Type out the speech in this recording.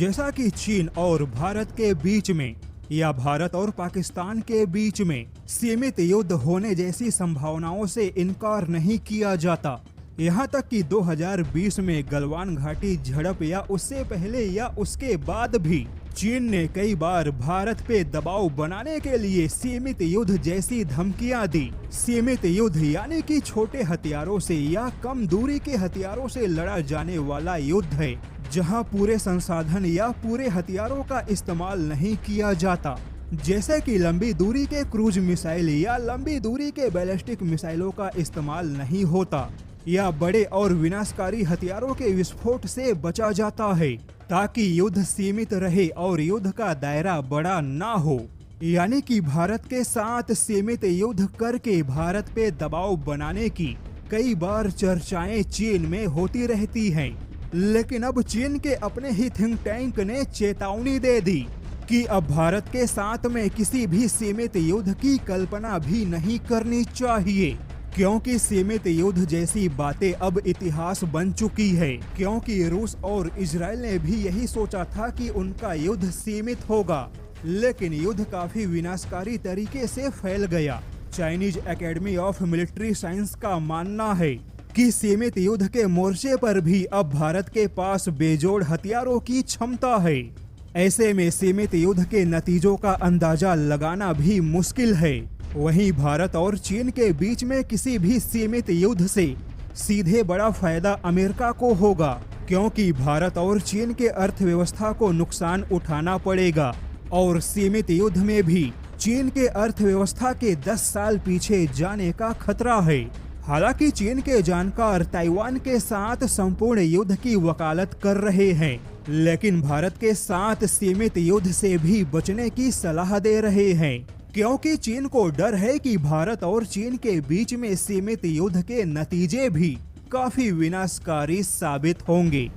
जैसा कि चीन और भारत के बीच में या भारत और पाकिस्तान के बीच में सीमित युद्ध होने जैसी संभावनाओं से इनकार नहीं किया जाता। यहाँ तक कि 2020 में गलवान घाटी झड़प या उससे पहले या उसके बाद भी चीन ने कई बार भारत पे दबाव बनाने के लिए सीमित युद्ध जैसी धमकियां दी। सीमित युद्ध यानी कि छोटे हथियारों से या कम दूरी के हथियारों से लड़ा जाने वाला युद्ध है, जहां पूरे संसाधन या पूरे हथियारों का इस्तेमाल नहीं किया जाता, जैसे कि लंबी दूरी के क्रूज मिसाइल या लंबी दूरी के बैलिस्टिक मिसाइलों का इस्तेमाल नहीं होता, या बड़े और विनाशकारी हथियारों के विस्फोट से बचा जाता है ताकि युद्ध सीमित रहे और युद्ध का दायरा बड़ा ना हो। यानी कि भारत के साथ सीमित युद्ध करके भारत पे दबाव बनाने की कई बार चर्चाएं चीन में होती रहती हैं। लेकिन अब चीन के अपने ही थिंक टैंक ने चेतावनी दे दी कि अब भारत के साथ में किसी भी सीमित युद्ध की कल्पना भी नहीं करनी चाहिए, क्योंकि सीमित युद्ध जैसी बातें अब इतिहास बन चुकी है। क्योंकि रूस और इजराइल ने भी यही सोचा था कि उनका युद्ध सीमित होगा, लेकिन युद्ध काफी विनाशकारी तरीके से फैल गया। Chinese academy of military science का मानना है कि सीमित युद्ध के मोर्चे पर भी अब भारत के पास बेजोड़ हथियारों की क्षमता है। ऐसे में सीमित युद्ध के नतीजों का अंदाजा लगाना भी मुश्किल है। वहीं भारत और चीन के बीच में किसी भी सीमित युद्ध से सीधे बड़ा फायदा अमेरिका को होगा, क्योंकि भारत और चीन के अर्थव्यवस्था को नुकसान उठाना पड़ेगा और सीमित युद्ध में भी चीन के अर्थव्यवस्था के 10 साल पीछे जाने का खतरा है। हालांकि चीन के जानकार ताइवान के साथ संपूर्ण युद्ध की वकालत कर रहे हैं, लेकिन भारत के साथ सीमित युद्ध से भी बचने की सलाह दे रहे हैं, क्योंकि चीन को डर है कि भारत और चीन के बीच में सीमित युद्ध के नतीजे भी काफी विनाशकारी साबित होंगे।